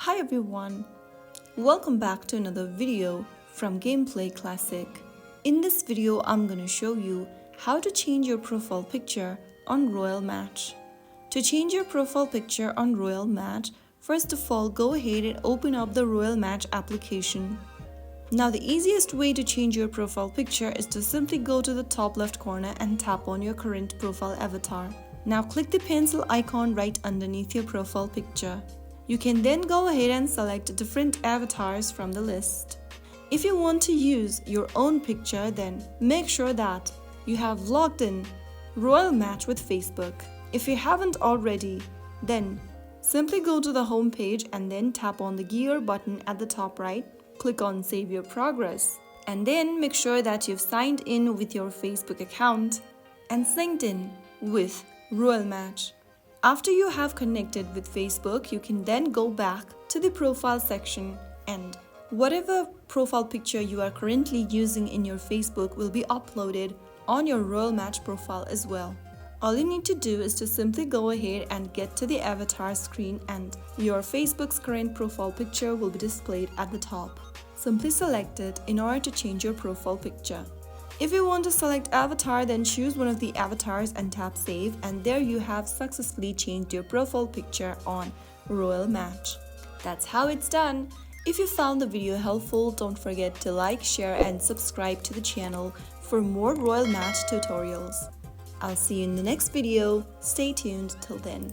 Hi everyone, welcome back to another video from Gameplay Classic. In this video, I'm gonna show you how to change your profile picture on Royal Match. To change your profile picture on Royal Match, first of all, go ahead and open up the Royal Match application. Now the easiest way to change your profile picture is to simply go to the top left corner and tap on your current profile avatar. Now click the pencil icon right underneath your profile picture. You can then go ahead and select different avatars from the list. If you want to use your own picture, then make sure that you have logged in Royal Match with Facebook. If you haven't already, then simply go to the home page and then tap on the gear button at the top right. Click on Save Your Progress and then make sure that you've signed in with your Facebook account and synced in with Royal Match. After you have connected with Facebook, you can then go back to the profile section and whatever profile picture you are currently using in your Facebook will be uploaded on your Royal Match profile as well. All you need to do is to simply go ahead and get to the avatar screen and your Facebook's current profile picture will be displayed at the top. Simply select it in order to change your profile picture. If you want to select avatar, then choose one of the avatars and tap save, and there you have successfully changed your profile picture on Royal Match. That's how it's done. If you found the video helpful, don't forget to like, share and subscribe to the channel for more Royal Match tutorials. I'll see you in the next video. Stay tuned till then.